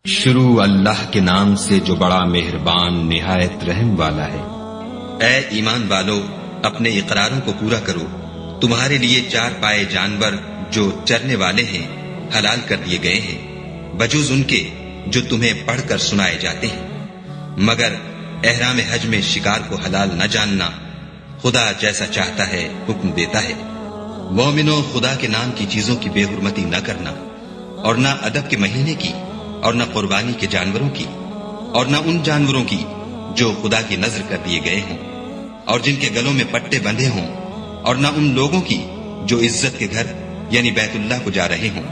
شروع اللہ کے نام سے جو بڑا مہربان نہایت رحم والا ہے۔ اے ایمان والو، اپنے اقراروں کو پورا کرو۔ تمہارے لیے چار پائے جانور جو چرنے والے ہیں حلال کر دیے گئے ہیں، بجوز ان کے جو تمہیں پڑھ کر سنائے جاتے ہیں، مگر احرام حج میں شکار کو حلال نہ جاننا۔ خدا جیسا چاہتا ہے حکم دیتا ہے۔ مومنو، خدا کے نام کی چیزوں کی بے حرمتی نہ کرنا، اور نہ ادب کے مہینے کی، اور نہ قربانی کے جانوروں کی، اور نہ ان جانوروں کی جو خدا کی نذر کر دیے گئے ہوں اور جن کے گلوں میں پٹے بندھے ہوں، اور نہ ان لوگوں کی جو عزت کے گھر یعنی بیت اللہ کو جا رہے ہوں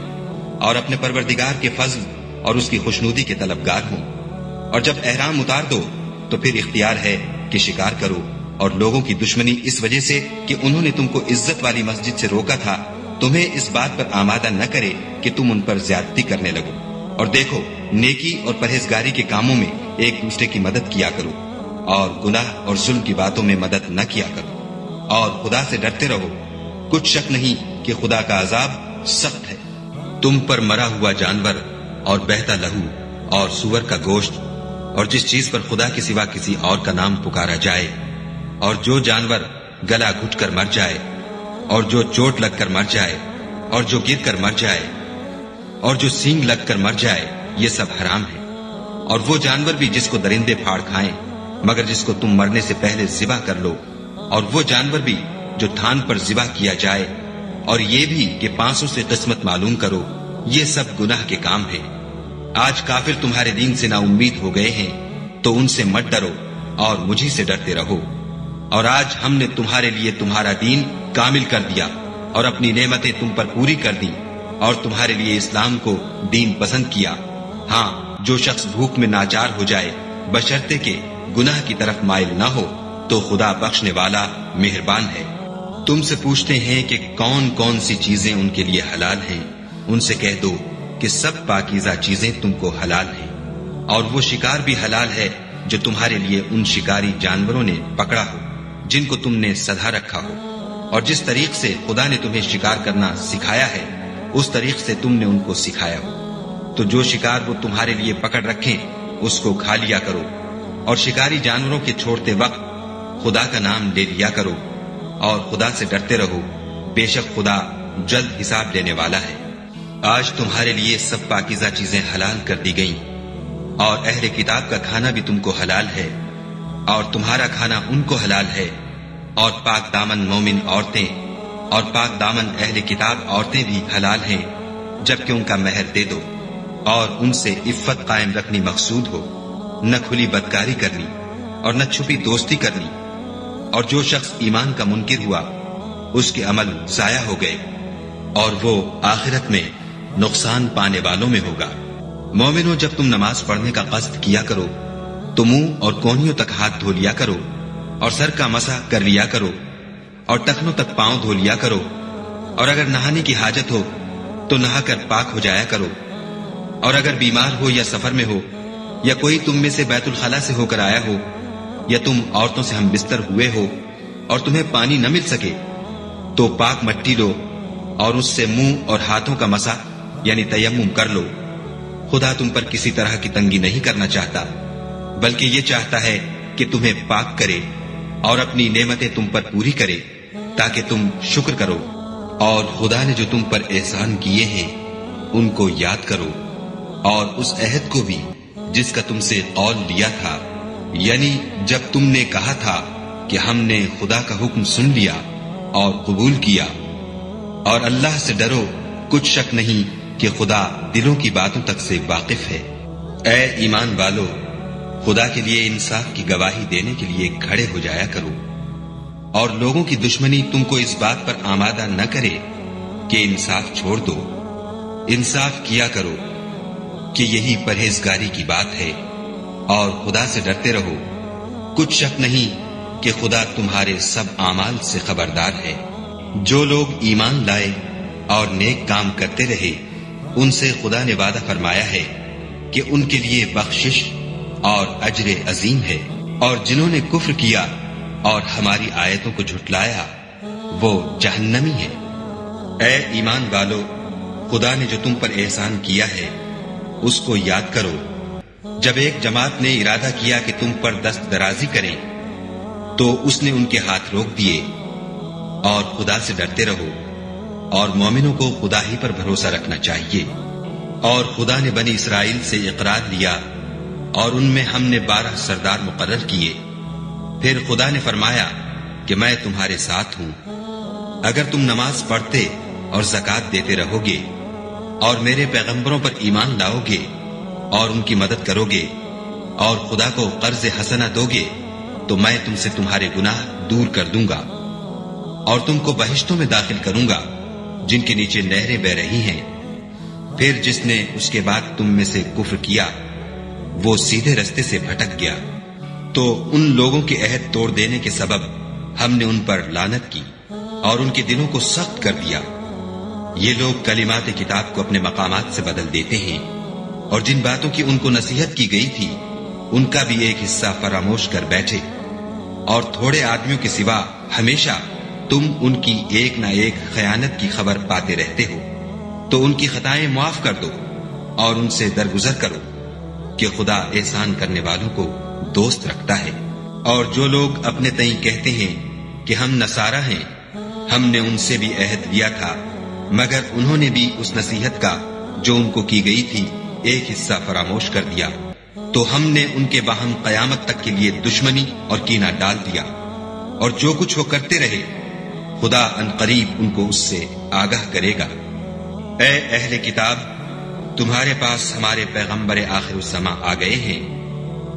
اور اپنے پروردگار کے فضل اور اس کی خوشنودی کے طلبگار ہوں۔ اور جب احرام اتار دو تو پھر اختیار ہے کہ شکار کرو، اور لوگوں کی دشمنی اس وجہ سے کہ انہوں نے تم کو عزت والی مسجد سے روکا تھا تمہیں اس بات پر آمادہ نہ کرے کہ تم ان پر زیادتی کرنے لگو۔ اور دیکھو، نیکی اور پرہیزگاری کے کاموں میں ایک دوسرے کی مدد کیا کرو، اور گناہ اور ظلم کی باتوں میں مدد نہ کیا کرو، اور خدا سے ڈرتے رہو۔ کچھ شک نہیں کہ خدا کا عذاب سخت ہے۔ تم پر مرا ہوا جانور اور بہتا لہو اور سور کا گوشت اور جس چیز پر خدا کے سوا کسی اور کا نام پکارا جائے، اور جو جانور گلا گھٹ کر مر جائے، اور جو چوٹ لگ کر مر جائے، اور جو گر کر مر جائے، اور جو سینگ لگ کر مر جائے، یہ سب حرام ہے۔ اور وہ جانور بھی جس کو درندے پھاڑ کھائیں مگر جس کو تم مرنے سے پہلے ذبح کر لو، اور وہ جانور بھی جو تھان پر ذبح کیا جائے، اور یہ بھی کہ 500 سے قسمت معلوم کرو، یہ سب گناہ کے کام ہے۔ آج کافر تمہارے دین سے نا امید ہو گئے ہیں تو ان سے مت ڈرو اور مجھی سے ڈرتے رہو۔ اور آج ہم نے تمہارے لیے تمہارا دین کامل کر دیا اور اپنی نعمتیں تم پر پوری کر دی، اور تمہارے لیے اسلام کو دین پسند کیا۔ ہاں، جو شخص بھوک میں ناچار ہو جائے بشرطے کہ گناہ کی طرف مائل نہ ہو تو خدا بخشنے والا مہربان ہے۔ تم سے پوچھتے ہیں کہ کون کون سی چیزیں ان کے لیے حلال ہیں، ان سے کہہ دو کہ سب پاکیزہ چیزیں تم کو حلال ہیں، اور وہ شکار بھی حلال ہے جو تمہارے لیے ان شکاری جانوروں نے پکڑا ہو جن کو تم نے سدھا رکھا ہو، اور جس طریق سے خدا نے تمہیں شکار کرنا سکھایا ہے اس طریق سے تم نے ان کو سکھایا ہو۔ تو جو شکار وہ تمہارے لیے پکڑ رکھیں اس کو کھا لیا کرو، اور شکاری جانوروں کے چھوڑتے وقت خدا کا نام لے لیا کرو، اور خدا سے ڈرتے رہو، بے شک خدا جلد حساب لینے والا ہے۔ آج تمہارے لیے سب پاکیزہ چیزیں حلال کر دی گئیں، اور اہل کتاب کا کھانا بھی تم کو حلال ہے، اور تمہارا کھانا ان کو حلال ہے، اور پاک دامن مومن عورتیں اور پاک دامن اہل کتاب عورتیں بھی حلال ہیں جبکہ ان کا مہر دے دو، اور ان سے عفت قائم رکھنی مقصود ہو، نہ کھلی بدکاری کرنی اور نہ چھپی دوستی کرنی۔ اور جو شخص ایمان کا منکر ہوا اس کے عمل ضائع ہو گئے، اور وہ آخرت میں نقصان پانے والوں میں ہوگا۔ مومنو، جب تم نماز پڑھنے کا قصد کیا کرو تو منہ اور کونیوں تک ہاتھ دھو لیا کرو، اور سر کا مسح کر لیا کرو، اور ٹخنوں تک پاؤں دھو لیا کرو، اور اگر نہانے کی حاجت ہو تو نہا کر پاک ہو جایا کرو، اور اگر بیمار ہو یا سفر میں ہو، یا کوئی تم میں سے بیت الخلا سے ہو کر آیا ہو، یا تم عورتوں سے ہم بستر ہوئے ہو اور تمہیں پانی نہ مل سکے، تو پاک مٹی لو اور اس سے منہ اور ہاتھوں کا مسح یعنی تیمم کر لو۔ خدا تم پر کسی طرح کی تنگی نہیں کرنا چاہتا، بلکہ یہ چاہتا ہے کہ تمہیں پاک کرے اور اپنی نعمتیں تم پر پوری کرے تاکہ تم شکر کرو۔ اور خدا نے جو تم پر احسان کیے ہیں ان کو یاد کرو، اور اس عہد کو بھی جس کا تم سے قول لیا تھا، یعنی جب تم نے کہا تھا کہ ہم نے خدا کا حکم سن لیا اور قبول کیا۔ اور اللہ سے ڈرو، کچھ شک نہیں کہ خدا دلوں کی باتوں تک سے واقف ہے۔ اے ایمان والو، خدا کے لیے انصاف کی گواہی دینے کے لیے کھڑے ہو جایا کرو، اور لوگوں کی دشمنی تم کو اس بات پر آمادہ نہ کرے کہ انصاف چھوڑ دو۔ انصاف کیا کرو کہ یہی پرہیزگاری کی بات ہے، اور خدا سے ڈرتے رہو۔ کچھ شک نہیں کہ خدا تمہارے سب اعمال سے خبردار ہے۔ جو لوگ ایمان لائے اور نیک کام کرتے رہے ان سے خدا نے وعدہ فرمایا ہے کہ ان کے لیے بخشش اور اجر عظیم ہے، اور جنہوں نے کفر کیا اور ہماری آیتوں کو جھٹلایا وہ جہنمی ہے۔ اے ایمان والو، خدا نے جو تم پر احسان کیا ہے اس کو یاد کرو جب ایک جماعت نے ارادہ کیا کہ تم پر دست درازی کریں تو اس نے ان کے ہاتھ روک دیے، اور خدا سے ڈرتے رہو، اور مومنوں کو خدا ہی پر بھروسہ رکھنا چاہیے۔ اور خدا نے بنی اسرائیل سے اقرار لیا اور ان میں ہم نے 12 سردار مقرر کیے۔ پھر خدا نے فرمایا کہ میں تمہارے ساتھ ہوں، اگر تم نماز پڑھتے اور زکوٰۃ دیتے رہو گے اور میرے پیغمبروں پر ایمان لاؤ گے اور ان کی مدد کرو گے اور خدا کو قرض حسنہ دو گے تو میں تم سے تمہارے گناہ دور کر دوں گا اور تم کو بہشتوں میں داخل کروں گا جن کے نیچے نہریں بہ رہی ہیں۔ پھر جس نے اس کے بعد تم میں سے کفر کیا وہ سیدھے رستے سے بھٹک گیا، تو ان لوگوں کے عہد توڑ دینے کے سبب ہم نے ان پر لعنت کی اور ان کے دلوں کو سخت کر دیا۔ یہ لوگ کلمات کتاب کو اپنے مقامات سے بدل دیتے ہیں، اور جن باتوں کی ان کو نصیحت کی گئی تھی ان کا بھی ایک حصہ فراموش کر بیٹھے، اور تھوڑے آدمیوں کے سوا ہمیشہ تم ان کی ایک نہ ایک خیانت کی خبر پاتے رہتے ہو۔ تو ان کی خطائیں معاف کر دو اور ان سے درگزر کرو کہ خدا احسان کرنے والوں کو دوست رکھتا ہے۔ اور جو لوگ اپنے تئیں کہتے ہیں کہ ہم نصارہ ہیں، ہم نے ان سے بھی عہد لیا تھا، مگر انہوں نے بھی اس نصیحت کا جو ان کو کی گئی تھی ایک حصہ فراموش کر دیا، تو ہم نے ان کے باہم قیامت تک کے لیے دشمنی اور کینہ ڈال دیا۔ اور جو کچھ وہ کرتے رہے خدا عنقریب ان کو اس سے آگاہ کرے گا۔ اے اہل کتاب، تمہارے پاس ہمارے پیغمبر آخر الزماں آ گئے ہیں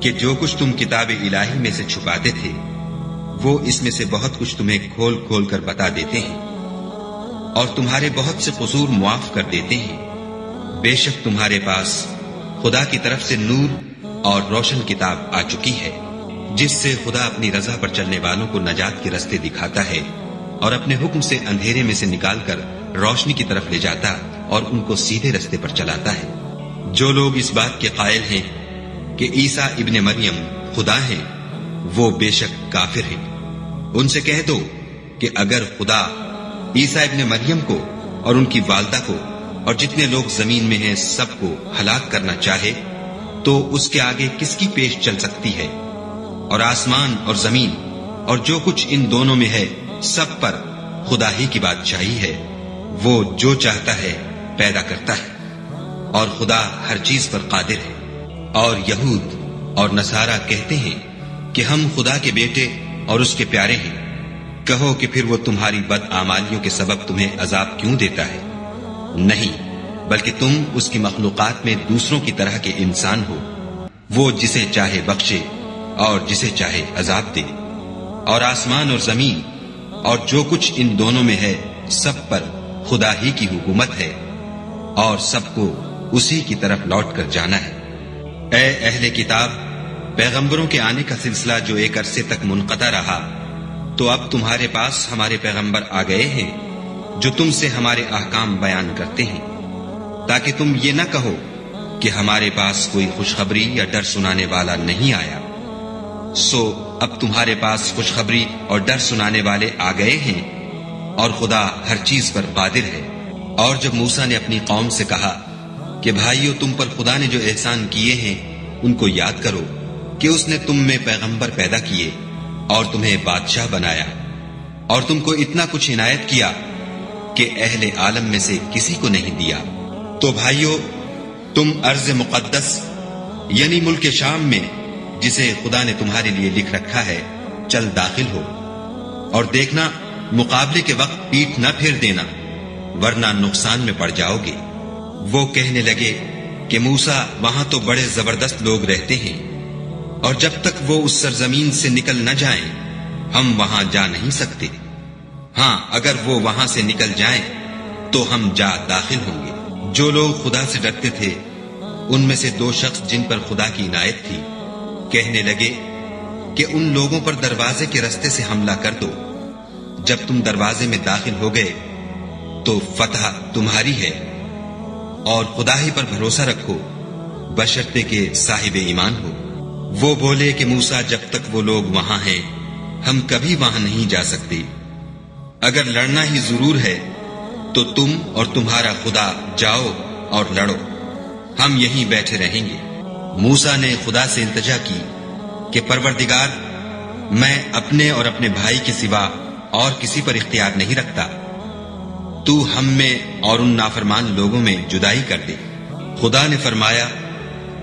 کہ جو کچھ تم کتاب الہی میں سے چھپاتے تھے وہ اس میں سے بہت کچھ تمہیں کھول کھول کر بتا دیتے ہیں، اور تمہارے بہت سے قصور معاف کر دیتے ہیں۔ بے شک تمہارے پاس خدا کی طرف سے نور اور روشن کتاب آ چکی ہے، جس سے خدا اپنی رضا پر چلنے والوں کو نجات کے رستے دکھاتا ہے اور اپنے حکم سے اندھیرے میں سے نکال کر روشنی کی طرف لے جاتا اور ان کو سیدھے رستے پر چلاتا ہے۔ جو لوگ اس بات کے قائل ہیں کہ عیسیٰ ابن مریم خدا ہیں وہ بے شک کافر ہیں۔ ان سے کہہ دو کہ اگر خدا عیسیٰ ابن مریم کو اور ان کی والدہ کو اور جتنے لوگ زمین میں ہیں سب کو ہلاک کرنا چاہے تو اس کے آگے کس کی پیش چل سکتی ہے؟ اور آسمان اور زمین اور جو کچھ ان دونوں میں ہے سب پر خدا ہی کی بادشاہی ہے۔ وہ جو چاہتا ہے پیدا کرتا ہے اور خدا ہر چیز پر قادر ہے۔ اور یہود اور نصارہ کہتے ہیں کہ ہم خدا کے بیٹے اور اس کے پیارے ہیں۔ کہو کہ پھر وہ تمہاری بد اعمالیوں کے سبب تمہیں عذاب کیوں دیتا ہے؟ نہیں، بلکہ تم اس کی مخلوقات میں دوسروں کی طرح کے انسان ہو۔ وہ جسے چاہے بخشے اور جسے چاہے عذاب دے۔ اور آسمان اور زمین اور جو کچھ ان دونوں میں ہے سب پر خدا ہی کی حکومت ہے اور سب کو اسی کی طرف لوٹ کر جانا ہے۔ اے اہل کتاب، پیغمبروں کے آنے کا سلسلہ جو ایک عرصے تک منقطع رہا، تو اب تمہارے پاس ہمارے پیغمبر آ گئے ہیں جو تم سے ہمارے احکام بیان کرتے ہیں، تاکہ تم یہ نہ کہو کہ ہمارے پاس کوئی خوشخبری یا ڈر سنانے والا نہیں آیا۔ سو اب تمہارے پاس خوشخبری اور ڈر سنانے والے آ گئے ہیں اور خدا ہر چیز پر قادر ہے۔ اور جب موسیٰ نے اپنی قوم سے کہا کہ بھائیو، تم پر خدا نے جو احسان کیے ہیں ان کو یاد کرو کہ اس نے تم میں پیغمبر پیدا کیے اور تمہیں بادشاہ بنایا اور تم کو اتنا کچھ عنایت کیا کہ اہل عالم میں سے کسی کو نہیں دیا۔ تو بھائیو، تم ارض مقدس یعنی ملک شام میں جسے خدا نے تمہارے لیے لکھ رکھا ہے چل داخل ہو، اور دیکھنا مقابلے کے وقت پیٹھ نہ پھیر دینا ورنہ نقصان میں پڑ جاؤ گے۔ وہ کہنے لگے کہ موسیٰ، وہاں تو بڑے زبردست لوگ رہتے ہیں اور جب تک وہ اس سرزمین سے نکل نہ جائیں ہم وہاں جا نہیں سکتے۔ ہاں، اگر وہ وہاں سے نکل جائیں تو ہم جا داخل ہوں گے۔ جو لوگ خدا سے ڈرتے تھے ان میں سے 2 شخص جن پر خدا کی عنایت تھی کہنے لگے کہ ان لوگوں پر دروازے کے رستے سے حملہ کر دو۔ جب تم دروازے میں داخل ہو گئے تو فتح تمہاری ہے، اور خدا ہی پر بھروسہ رکھو بشرطے کہ صاحب ایمان ہو۔ وہ بولے کہ موسیٰ، جب تک وہ لوگ وہاں ہیں ہم کبھی وہاں نہیں جا سکتے۔ اگر لڑنا ہی ضرور ہے تو تم اور تمہارا خدا جاؤ اور لڑو۔ ہم یہیں بیٹھے رہیں گے۔ موسیٰ نے خدا سے التجا کی کہ پروردگار، میں اپنے اور اپنے بھائی کے سوا اور کسی پر اختیار نہیں رکھتا، تو ہم میں اور ان نافرمان لوگوں میں جدائی کر دے۔ خدا نے فرمایا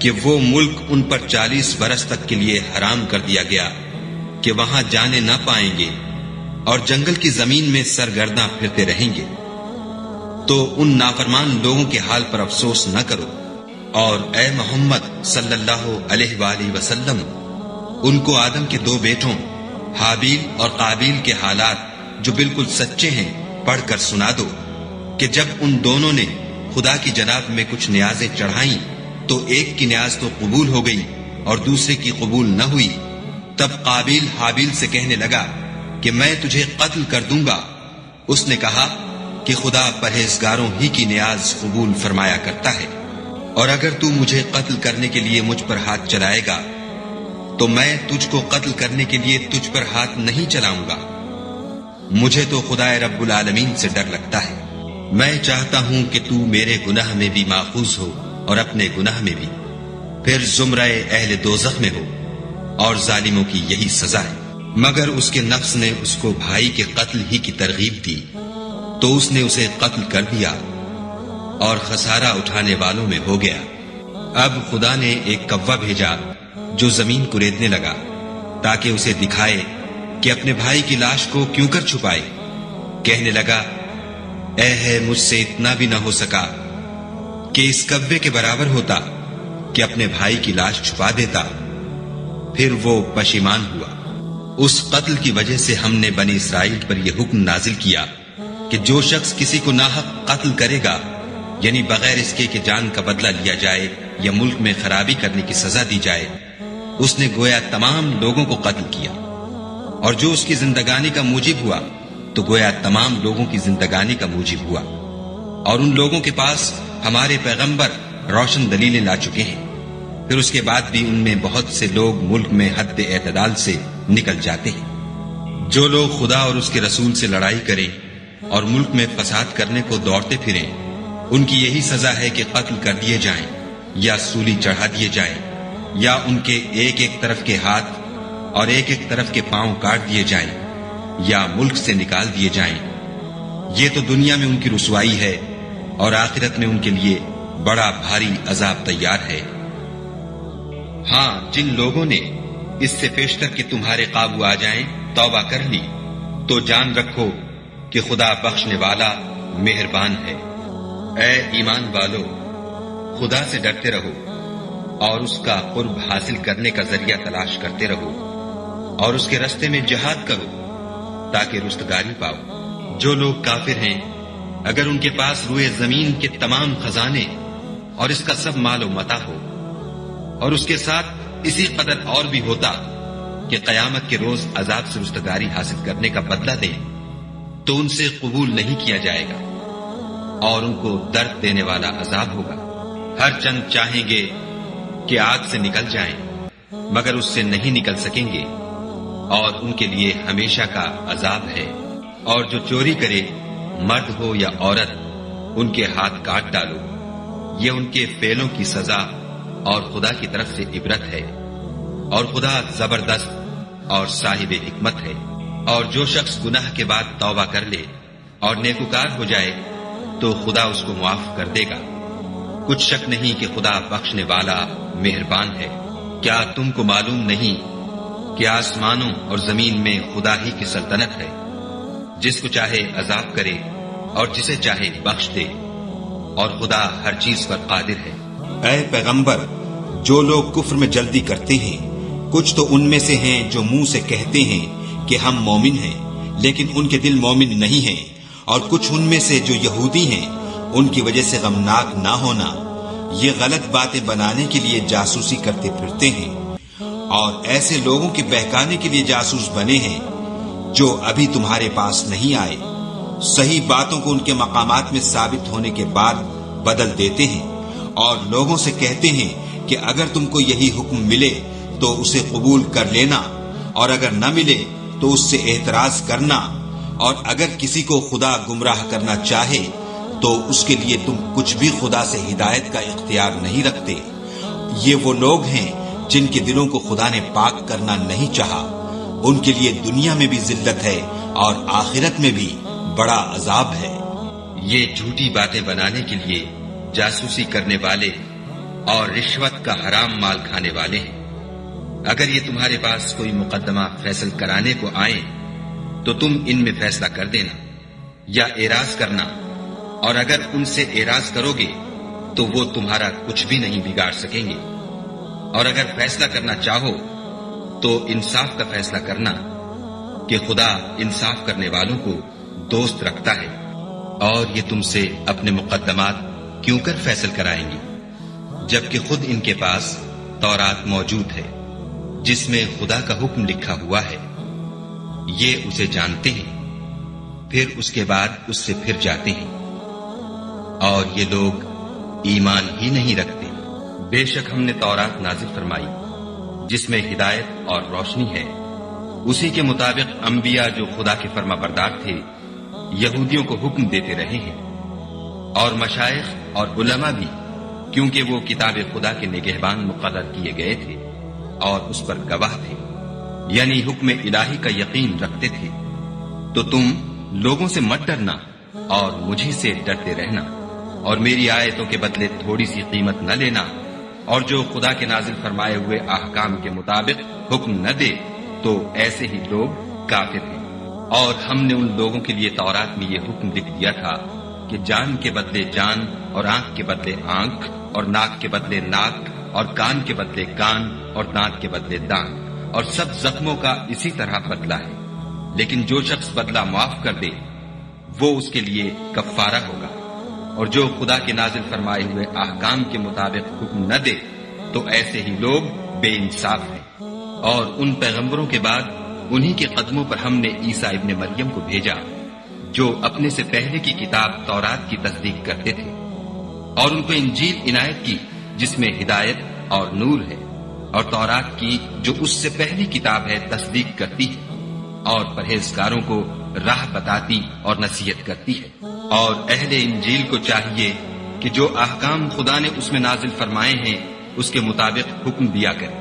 کہ وہ ملک ان پر 40 برس تک کے لیے حرام کر دیا گیا کہ وہاں جانے نہ پائیں گے اور جنگل کی زمین میں سرگرداں پھرتے رہیں گے۔ تو ان نافرمان لوگوں کے حال پر افسوس نہ کرو، اور اے محمد صلی اللہ علیہ وآلہ وسلم ان کو آدم کے 2 بیٹوں حابیل اور قابیل کے حالات جو بالکل سچے ہیں پڑھ کر سنا دو کہ جب ان دونوں نے خدا کی جناب میں کچھ نیازیں چڑھائیں تو ایک کی نیاز تو قبول ہو گئی اور دوسرے کی قبول نہ ہوئی۔ تب قابیل حابیل سے کہنے لگا کہ میں تجھے قتل کر دوں گا۔ اس نے کہا کہ خدا پرہیزگاروں ہی کی نیاز قبول فرمایا کرتا ہے، اور اگر تو مجھے قتل کرنے کے لیے مجھ پر ہاتھ چلائے گا تو میں تجھ کو قتل کرنے کے لیے تجھ پر ہاتھ نہیں چلاؤں گا۔ مجھے تو خدا رب العالمین سے ڈر لگتا ہے۔ میں چاہتا ہوں کہ تو میرے گناہ میں بھی ماخوذ ہو اور اپنے گناہ میں بھی، پھر زمرہ اہل دوزخ میں ہو، اور ظالموں کی یہی سزا ہے۔ مگر اس کے نفس نے اس کو بھائی کے قتل ہی کی ترغیب دی تو اس نے اسے قتل کر دیا اور خسارہ اٹھانے والوں میں ہو گیا۔ اب خدا نے ایک کوا بھیجا جو زمین کریدنے لگا تاکہ اسے دکھائے کہ اپنے بھائی کی لاش کو کیوں کر چھپائے۔ کہنے لگا، اے ہے مجھ سے اتنا بھی نہ ہو سکا کہ اس کوے کے برابر ہوتا کہ اپنے بھائی کی لاش چھپا دیتا۔ پھر وہ پشیمان ہوا۔ اس قتل کی وجہ سے ہم نے بنی اسرائیل پر یہ حکم نازل کیا کہ جو شخص کسی کو ناحق قتل کرے گا، یعنی بغیر اس کے کہ جان کا بدلہ لیا جائے یا ملک میں خرابی کرنے کی سزا دی جائے، اس نے گویا تمام لوگوں کو قتل کیا، اور جو اس کی زندگانی کا موجب ہوا تو گویا تمام لوگوں کی زندگانی کا موجب ہوا۔ اور ان لوگوں کے پاس ہمارے پیغمبر روشن دلیلیں لا چکے ہیں، پھر اس کے بعد بھی ان میں بہت سے لوگ ملک میں حد اعتدال سے نکل جاتے ہیں۔ جو لوگ خدا اور اس کے رسول سے لڑائی کریں اور ملک میں فساد کرنے کو دوڑتے پھریں، ان کی یہی سزا ہے کہ قتل کر دیے جائیں یا سولی چڑھا دیے جائیں، یا ان کے ایک ایک طرف کے ہاتھ اور ایک ایک طرف کے پاؤں کاٹ دیے جائیں، یا ملک سے نکال دیے جائیں۔ یہ تو دنیا میں ان کی رسوائی ہے، اور آخرت میں ان کے لیے بڑا بھاری عذاب تیار ہے۔ ہاں، جن لوگوں نے اس سے پیشتر کہ تمہارے قابو آ جائیں توبہ کر لی تو جان رکھو کہ خدا بخشنے والا مہربان ہے۔ اے ایمان والو، خدا سے ڈرتے رہو اور اس کا قرب حاصل کرنے کا ذریعہ تلاش کرتے رہو، اور اس کے رستے میں جہاد کرو تاکہ رستگاری پاؤ۔ جو لوگ کافر ہیں، اگر ان کے پاس روئے زمین کے تمام خزانے اور اس کا سب مال و متاع ہو، اور اس کے ساتھ اسی قدر اور بھی ہوتا کہ قیامت کے روز عذاب سے رستگاری حاصل کرنے کا بدلہ دیں، تو ان سے قبول نہیں کیا جائے گا، اور ان کو درد دینے والا عذاب ہوگا۔ ہر چند چاہیں گے کہ آگ سے نکل جائیں، مگر اس سے نہیں نکل سکیں گے، اور ان کے لیے ہمیشہ کا عذاب ہے۔ اور جو چوری کرے، مرد ہو یا عورت، ان کے ہاتھ کاٹ ڈالو۔ یہ ان کے فعلوں کی سزا اور خدا کی طرف سے عبرت ہے، اور خدا زبردست اور صاحب حکمت ہے۔ اور جو شخص گناہ کے بعد توبہ کر لے اور نیکوکار ہو جائے تو خدا اس کو معاف کر دے گا۔ کچھ شک نہیں کہ خدا بخشنے والا مہربان ہے۔ کیا تم کو معلوم نہیں کہ آسمانوں اور زمین میں خدا ہی کی سلطنت ہے، جس کو چاہے عذاب کرے اور جسے چاہے بخش دے، اور خدا ہر چیز پر قادر ہے۔ اے پیغمبر، جو لوگ کفر میں جلدی کرتے ہیں، کچھ تو ان میں سے ہیں جو منہ سے کہتے ہیں کہ ہم مومن ہیں، لیکن ان کے دل مومن نہیں ہیں، اور کچھ ان میں سے جو یہودی ہیں، ان کی وجہ سے غمناک نہ ہونا، یہ غلط باتیں بنانے کے لیے جاسوسی کرتے پھرتے ہیں، اور ایسے لوگوں کے بہکانے کے لیے جاسوس بنے ہیں جو ابھی تمہارے پاس نہیں آئے، صحیح باتوں کو ان کے مقامات میں ثابت ہونے کے بعد بدل دیتے ہیں، اور لوگوں سے کہتے ہیں کہ اگر تم کو یہی حکم ملے تو اسے قبول کر لینا، اور اگر نہ ملے تو اس سے اعتراض کرنا، اور اگر کسی کو خدا گمراہ کرنا چاہے تو اس کے لیے تم کچھ بھی خدا سے ہدایت کا اختیار نہیں رکھتے۔ یہ وہ لوگ ہیں جن کے دلوں کو خدا نے پاک کرنا نہیں چاہا، ان کے لیے دنیا میں بھی ذلت ہے اور آخرت میں بھی بڑا عذاب ہے۔ یہ جھوٹی باتیں بنانے کے لیے جاسوسی کرنے والے اور رشوت کا حرام مال کھانے والے ہیں۔ اگر یہ تمہارے پاس کوئی مقدمہ فیصل کرانے کو آئے تو تم ان میں فیصلہ کر دینا یا اعراض کرنا، اور اگر ان سے اعراض کرو گے تو وہ تمہارا کچھ بھی نہیں بگاڑ سکیں گے، اور اگر فیصلہ کرنا چاہو تو انصاف کا فیصلہ کرنا کہ خدا انصاف کرنے والوں کو دوست رکھتا ہے۔ اور یہ تم سے اپنے مقدمات کیوں کر فیصل کرائیں گے جبکہ خود ان کے پاس تورات موجود ہے جس میں خدا کا حکم لکھا ہوا ہے۔ یہ اسے جانتے ہیں، پھر اس کے بعد اس سے پھر جاتے ہیں، اور یہ لوگ ایمان ہی نہیں رکھتے۔ بے شک ہم نے تورات نازل فرمائی جس میں ہدایت اور روشنی ہے، اسی کے مطابق انبیاء جو خدا کے فرما بردار تھے یہودیوں کو حکم دیتے رہے ہیں، اور مشائخ اور علماء بھی، کیونکہ وہ کتاب خدا کے نگہبان مقرر کیے گئے تھے اور اس پر گواہ تھے، یعنی حکم الہی کا یقین رکھتے تھے۔ تو تم لوگوں سے مت ڈرنا اور مجھے سے ڈرتے رہنا، اور میری آیتوں کے بدلے تھوڑی سی قیمت نہ لینا، اور جو خدا کے نازل فرمائے ہوئے احکام کے مطابق حکم نہ دے تو ایسے ہی لوگ کافر ہیں۔ اور ہم نے ان لوگوں کے لیے تورات میں یہ حکم لکھ دیا تھا کہ جان کے بدلے جان، اور آنکھ کے بدلے آنکھ، اور ناک کے بدلے ناک، اور کان کے بدلے کان، اور دانت کے بدلے دانت، اور سب زخموں کا اسی طرح بدلہ ہے۔ لیکن جو شخص بدلہ معاف کر دے وہ اس کے لیے کفارہ ہوگا، اور جو خدا کے نازل فرمائے ہوئے احکام کے مطابق حکم نہ دے تو ایسے ہی لوگ بے انصاف ہیں۔ اور ان پیغمبروں کے بعد انہی کے قدموں پر ہم نے عیسیٰ ابن مریم کو بھیجا جو اپنے سے پہلے کی کتاب تورات کی تصدیق کرتے تھے، اور ان کو انجیل عنایت کی جس میں ہدایت اور نور ہے، اور تورات کی جو اس سے پہلی کتاب ہے تصدیق کرتی ہے، اور پرہیزگاروں کو راہ بتاتی اور نصیحت کرتی ہے۔ اور اہل انجیل کو چاہیے کہ جو احکام خدا نے اس میں نازل فرمائے ہیں اس کے مطابق حکم دیا کرے،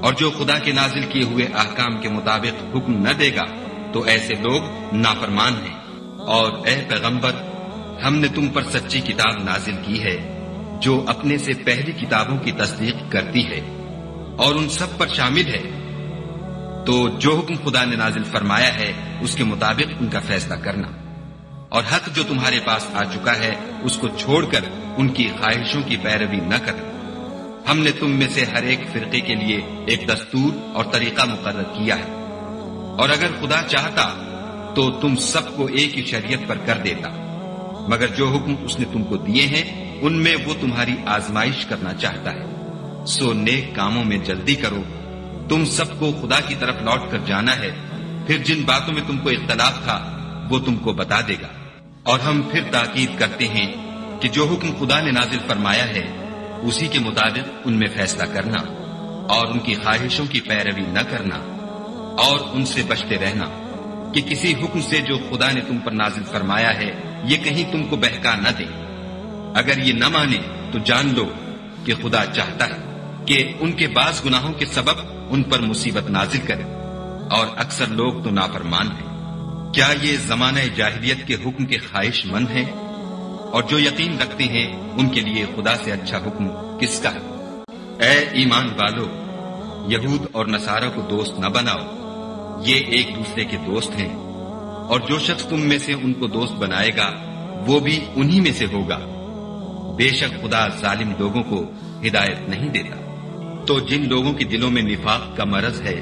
اور جو خدا کے نازل کیے ہوئے احکام کے مطابق حکم نہ دے گا تو ایسے لوگ نافرمان ہیں۔ اور اے پیغمبر، ہم نے تم پر سچی کتاب نازل کی ہے جو اپنے سے پہلی کتابوں کی تصدیق کرتی ہے اور ان سب پر شامل ہے۔ تو جو حکم خدا نے نازل فرمایا ہے اس کے مطابق ان کا فیصلہ کرنا، اور حق جو تمہارے پاس آ چکا ہے اس کو چھوڑ کر ان کی خواہشوں کی پیروی نہ کرنا۔ ہم نے تم میں سے ہر ایک فرقے کے لیے ایک دستور اور طریقہ مقرر کیا ہے، اور اگر خدا چاہتا تو تم سب کو ایک ہی شریعت پر کر دیتا، مگر جو حکم اس نے تم کو دیے ہیں ان میں وہ تمہاری آزمائش کرنا چاہتا ہے۔ سو نیک کاموں میں جلدی کرو، تم سب کو خدا کی طرف لوٹ کر جانا ہے، پھر جن باتوں میں تم کو اختلاف تھا وہ تم کو بتا دے گا۔ اور ہم پھر تاکید کرتے ہیں کہ جو حکم خدا نے نازل فرمایا ہے اسی کے مطابق ان میں فیصلہ کرنا، اور ان کی خواہشوں کی پیروی نہ کرنا، اور ان سے بچتے رہنا کہ کسی حکم سے جو خدا نے تم پر نازل فرمایا ہے یہ کہیں تم کو بہکا نہ دے۔ اگر یہ نہ مانے تو جان لو کہ خدا چاہتا ہے کہ ان کے بعض گناہوں کے سبب ان پر مصیبت نازل کرے، اور اکثر لوگ تو نافرمان ہیں۔ کیا یہ زمانہ جاہلیت کے حکم کے خواہش مند ہیں؟ اور جو یقین رکھتے ہیں ان کے لیے خدا سے اچھا حکم کس کا ہے؟ اے ایمان والو، یہود اور نصارہ کو دوست نہ بناؤ، یہ ایک دوسرے کے دوست ہیں، اور جو شخص تم میں سے ان کو دوست بنائے گا وہ بھی انہی میں سے ہوگا۔ بے شک خدا ظالم لوگوں کو ہدایت نہیں دیتا۔ تو جن لوگوں کے دلوں میں نفاق کا مرض ہے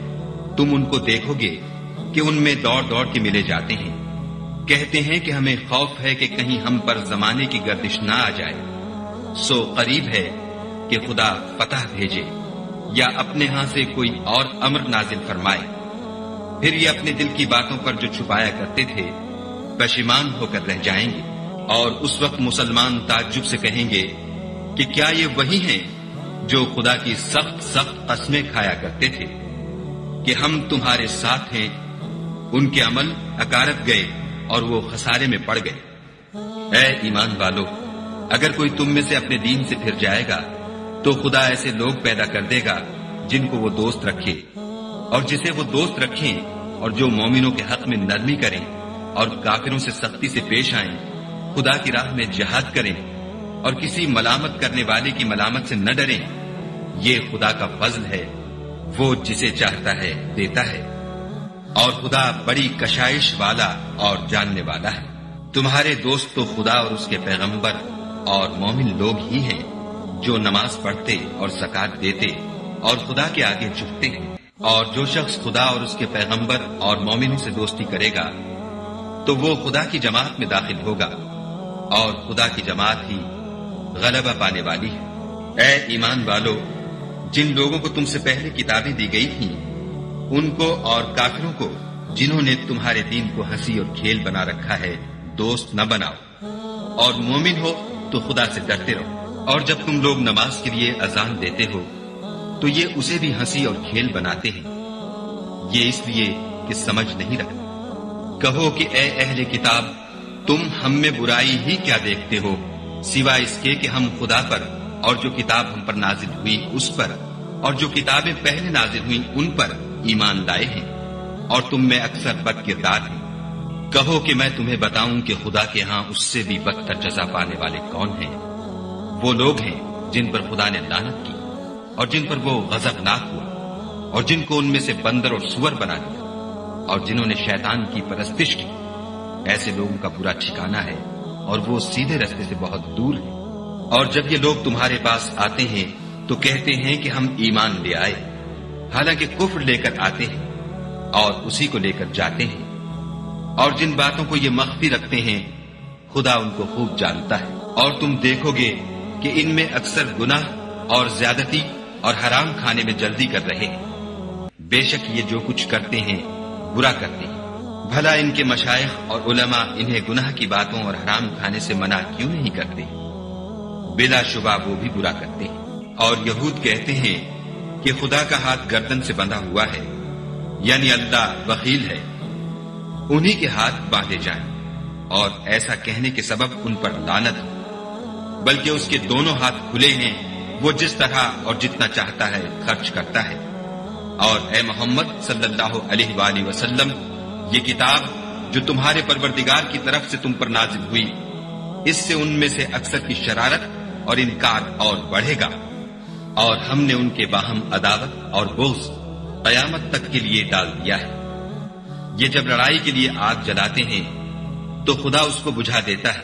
تم ان کو دیکھو گے کہ ان میں دوڑ دوڑ کے ملے جاتے ہیں، کہتے ہیں کہ ہمیں خوف ہے کہ کہیں ہم پر زمانے کی گردش نہ آ جائے۔ سو قریب ہے کہ خدا فتح بھیجے یا اپنے ہاں سے کوئی اور امر نازل فرمائے، پھر یہ اپنے دل کی باتوں پر جو چھپایا کرتے تھے پشیمان ہو کر رہ جائیں گے۔ اور اس وقت مسلمان تعجب سے کہیں گے کہ کیا یہ وہی ہیں جو خدا کی سخت سخت قسمیں کھایا کرتے تھے کہ ہم تمہارے ساتھ ہیں؟ ان کے عمل اکارت گئے اور وہ خسارے میں پڑ گئے۔ اے ایمان والو، اگر کوئی تم میں سے اپنے دین سے پھر جائے گا تو خدا ایسے لوگ پیدا کر دے گا جن کو وہ دوست رکھے، اور جسے وہ دوست رکھیں، اور جو مومنوں کے حق میں نرمی کریں اور کافروں سے سختی سے پیش آئیں، خدا کی راہ میں جہاد کریں اور کسی ملامت کرنے والے کی ملامت سے نہ ڈریں۔ یہ خدا کا فضل ہے، وہ جسے چاہتا ہے دیتا ہے، اور خدا بڑی کشائش والا اور جاننے والا ہے۔ تمہارے دوست تو خدا اور اس کے پیغمبر اور مومن لوگ ہی ہیں جو نماز پڑھتے اور زکات دیتے اور خدا کے آگے جھکتے ہیں، اور جو شخص خدا اور اس کے پیغمبر اور مومنوں سے دوستی کرے گا تو وہ خدا کی جماعت میں داخل ہوگا، اور خدا کی جماعت ہی غلبہ پانے والی ہے۔ اے ایمان والو، جن لوگوں کو تم سے پہلے کتابیں دی گئی تھیں ان کو اور کافروں کو جنہوں نے تمہارے دین کو ہنسی اور کھیل بنا رکھا ہے دوست نہ بناؤ، اور مومن ہو تو خدا سے ڈرتے رہو۔ اور جب تم لوگ نماز کے لیے اذان دیتے ہو تو یہ اسے بھی ہنسی اور کھیل بناتے ہیں، یہ اس لیے کہ سمجھ نہیں رکھتے۔ کہو کہ اے اہل کتاب، تم ہم میں برائی ہی کیا دیکھتے ہو سوائے اس کے کہ ہم خدا پر اور جو کتاب ہم پر نازل ہوئی اس پر اور جو کتابیں پہلے نازل ہوئی ان پر ایمان لائے ہیں، اور تم میں اکثر بد کردار ہیں۔ کہو کہ میں تمہیں بتاؤں کہ خدا کے ہاں اس سے بھی بدتر جزا پانے والے کون ہیں؟ وہ لوگ ہیں جن پر خدا نے لعنت کی اور جن پر وہ غضبناک ہوا، اور جن کو ان میں سے بندر اور سور بنا دیا، اور جنہوں نے شیطان کی پرستش کی۔ ایسے لوگوں کا برا ٹھکانہ ہے، اور وہ سیدھے راستے سے بہت دور ہیں۔ اور جب یہ لوگ تمہارے پاس آتے ہیں تو کہتے ہیں کہ ہم ایمان لے آئے، حالانکہ کفر لے کر آتے ہیں اور اسی کو لے کر جاتے ہیں، اور جن باتوں کو یہ مخفی رکھتے ہیں خدا ان کو خوب جانتا ہے۔ اور تم دیکھو گے کہ ان میں اکثر گناہ اور زیادتی اور حرام کھانے میں جلدی کر رہے ہیں۔ بے شک یہ جو کچھ کرتے ہیں برا کرتے ہیں، بھلا ان کے مشائخ اور علماء انہیں گناہ کی باتوں اور حرام کھانے سے منع کیوں نہیں کرتے؟ بلا شبہ وہ بھی برا کرتے ہیں۔ اور یہود کہتے ہیں کہ خدا کا ہاتھ گردن سے بندھا ہوا ہے، یعنی اللہ بخیل ہے، انہی کے ہاتھ باندھے جائیں، اور ایسا کہنے کے سبب ان پر لعنت ہو، بلکہ اس کے دونوں ہاتھ کھلے ہیں، وہ جس طرح اور جتنا چاہتا ہے خرچ کرتا ہے۔ اور اے محمد صلی اللہ علیہ وآلہ وسلم، یہ کتاب جو تمہارے پروردگار کی طرف سے تم پر نازل ہوئی، اس سے ان میں سے اکثر کی شرارت اور انکار اور بڑھے گا، اور ہم نے ان کے باہم عداوت اور بغض قیامت تک کے لیے ڈال دیا ہے۔ یہ جب لڑائی کے لیے آگ جلاتے ہیں تو خدا اس کو بجھا دیتا ہے،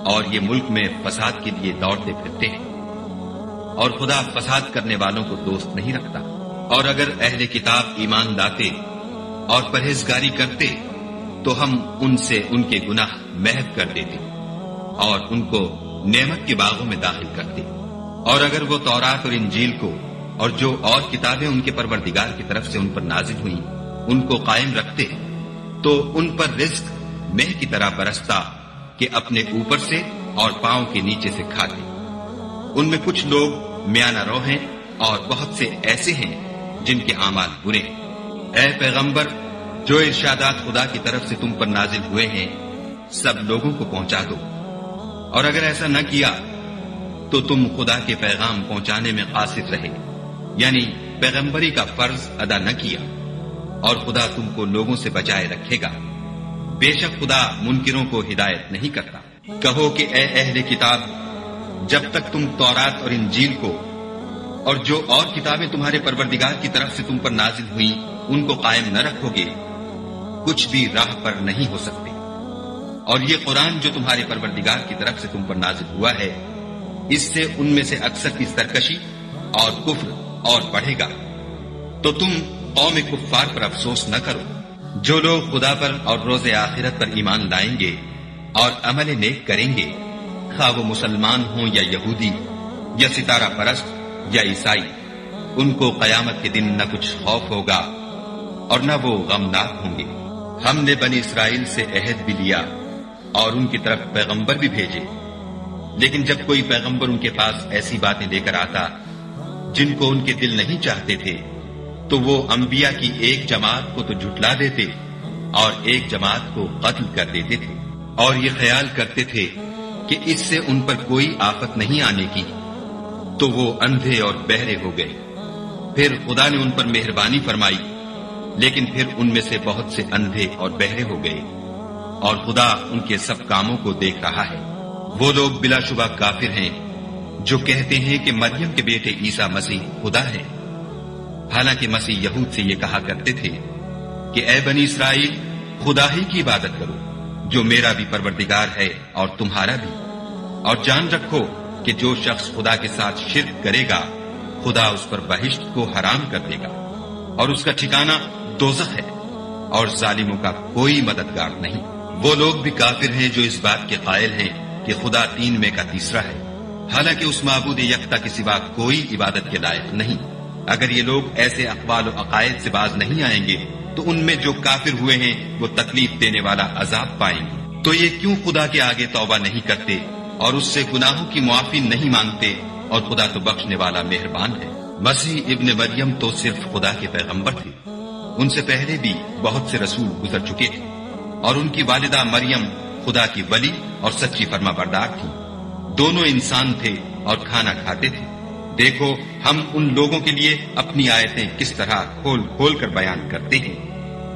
اور یہ ملک میں فساد کے لیے دوڑتے پھرتے ہیں، اور خدا فساد کرنے والوں کو دوست نہیں رکھتا۔ اور اگر اہل کتاب ایمان لاتے اور پرہیزگاری کرتے تو ہم ان سے ان کے گناہ محو کر دیتے اور ان کو نعمت کے باغوں میں داخل کرتے۔ اور اگر وہ تورات اور انجیل کو اور جو اور کتابیں ان کے پروردگار کی طرف سے ان پر نازل ہوئیں ان کو قائم رکھتے تو ان پر رزق مہ کی طرح برستا کہ اپنے اوپر سے اور پاؤں کے نیچے سے کھاتے۔ ان میں کچھ لوگ میانہ رو ہیں اور بہت سے ایسے ہیں جن کے اعمال برے ہیں۔ اے پیغمبر، جو ارشادات خدا کی طرف سے تم پر نازل ہوئے ہیں سب لوگوں کو پہنچا دو، اور اگر ایسا نہ کیا تو تم خدا کے پیغام پہنچانے میں قاصر رہے، یعنی پیغمبری کا فرض ادا نہ کیا، اور خدا تم کو لوگوں سے بچائے رکھے گا۔ بے شک خدا منکروں کو ہدایت نہیں کرتا۔ کہو کہ اے اہل کتاب، جب تک تم تورات اور انجیل کو اور جو اور کتابیں تمہارے پروردگار کی طرف سے تم پر نازل ہوئیں ان کو قائم نہ رکھو گے کچھ بھی راہ پر نہیں ہو سکتے۔ اور یہ قرآن جو تمہارے پروردگار کی طرف سے تم پر نازل ہوا ہے، اس سے ان میں سے اکثر کی سرکشی اور کفر اور بڑھے گا۔ تو تم قوم کفار پر افسوس نہ کرو۔ جو لوگ خدا پر اور روز آخرت پر ایمان لائیں گے اور عمل نیک کریں گے، خواہ وہ مسلمان ہوں یا یہودی یا ستارہ پرست یا عیسائی، ان کو قیامت کے دن نہ کچھ خوف ہوگا اور نہ وہ غمناک ہوں گے۔ ہم نے بنی اسرائیل سے عہد بھی لیا اور ان کی طرف پیغمبر بھی بھیجے، لیکن جب کوئی پیغمبر ان کے پاس ایسی باتیں لے کر آتا جن کو ان کے دل نہیں چاہتے تھے تو وہ انبیاء کی ایک جماعت کو تو جھٹلا دیتے اور ایک جماعت کو قتل کر دیتے تھے۔ اور یہ خیال کرتے تھے کہ اس سے ان پر کوئی آفت نہیں آنے کی، تو وہ اندھے اور بہرے ہو گئے۔ پھر خدا نے ان پر مہربانی فرمائی، لیکن پھر ان میں سے بہت سے اندھے اور بہرے ہو گئے، اور خدا ان کے سب کاموں کو دیکھ رہا ہے۔ وہ لوگ بلا شبہ کافر ہیں جو کہتے ہیں کہ مریم کے بیٹے عیسیٰ مسیح خدا ہے، حالانکہ مسیح یہود سے یہ کہا کرتے تھے کہ اے بنی اسرائیل، خدا ہی کی عبادت کرو جو میرا بھی پروردگار ہے اور تمہارا بھی، اور جان رکھو کہ جو شخص خدا کے ساتھ شرک کرے گا خدا اس پر بہشت کو حرام کر دے گا، اور اس کا ٹھکانہ دوزخ ہے، اور ظالموں کا کوئی مددگار نہیں۔ وہ لوگ بھی کافر ہیں جو اس بات کے قائل ہیں کہ خدا تین میں کا تیسرا ہے، حالانکہ اس معبود یکتا کے سوا کوئی عبادت کے لائق نہیں۔ اگر یہ لوگ ایسے اقوال و عقائد سے باز نہیں آئیں گے تو ان میں جو کافر ہوئے ہیں وہ تکلیف دینے والا عذاب پائیں گے۔ تو یہ کیوں خدا کے آگے توبہ نہیں کرتے اور اس سے گناہوں کی معافی نہیں مانگتے، اور خدا تو بخشنے والا مہربان ہے۔ مسیح ابن مریم تو صرف خدا کے پیغمبر تھے، ان سے پہلے بھی بہت سے رسول گزر چکے تھے، اور ان کی والدہ مریم خدا کی ولی اور سچی فرما بردار تھی۔ دونوں انسان تھے اور کھانا کھاتے تھے۔ دیکھو ہم ان لوگوں کے لیے اپنی آیتیں کس طرح کھول کھول کر بیان کرتے ہیں،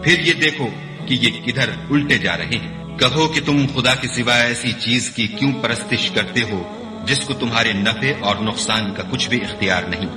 پھر یہ دیکھو کہ یہ کدھر الٹے جا رہے ہیں۔ کہو کہ تم خدا کے سوا ایسی چیز کی کیوں پرستش کرتے ہو جس کو تمہارے نفع اور نقصان کا کچھ بھی اختیار نہیں،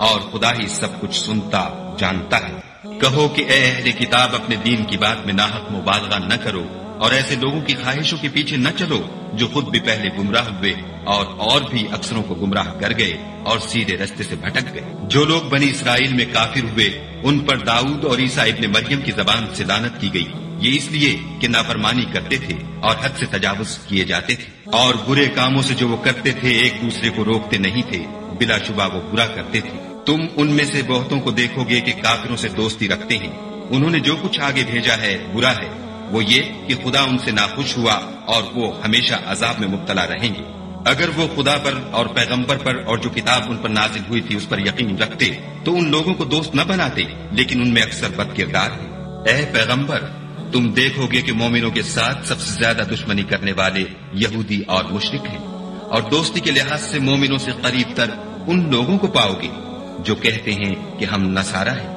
اور خدا ہی سب کچھ سنتا جانتا ہے۔ کہو کہ اے اہل کتاب، اپنے دین کی بات میں ناحق مبالغہ نہ کرو، اور ایسے لوگوں کی خواہشوں کے پیچھے نہ چلو جو خود بھی پہلے گمراہ ہوئے اور بھی اکثروں کو گمراہ کر گئے اور سیدھے رستے سے بھٹک گئے۔ جو لوگ بنی اسرائیل میں کافر ہوئے ان پر داؤد اور عیسیٰ ابن مریم کی زبان سے لعنت کی گئی، یہ اس لیے کہ نافرمانی کرتے تھے اور حد سے تجاوز کیے جاتے تھے، اور برے کاموں سے جو وہ کرتے تھے ایک دوسرے کو روکتے نہیں تھے، بلا شبہ وہ برا کرتے تھے۔ تم ان میں سے بہتوں کو دیکھو گے کہ کافروں سے دوستی رکھتے ہیں، انہوں نے جو کچھ آگے بھیجا ہے برا ہے، وہ یہ کہ خدا ان سے ناخوش ہوا اور وہ ہمیشہ عذاب میں مبتلا رہیں گے۔ اگر وہ خدا پر اور پیغمبر پر اور جو کتاب ان پر نازل ہوئی تھی اس پر یقین رکھتے تو ان لوگوں کو دوست نہ بناتے، لیکن ان میں اکثر بد کردار ہیں۔ اے پیغمبر، تم دیکھو گے کہ مومنوں کے ساتھ سب سے زیادہ دشمنی کرنے والے یہودی اور مشرک ہیں، اور دوستی کے لحاظ سے مومنوں سے قریب تر ان لوگوں کو پاؤ گے جو کہتے ہیں کہ ہم نصارہ ہیں،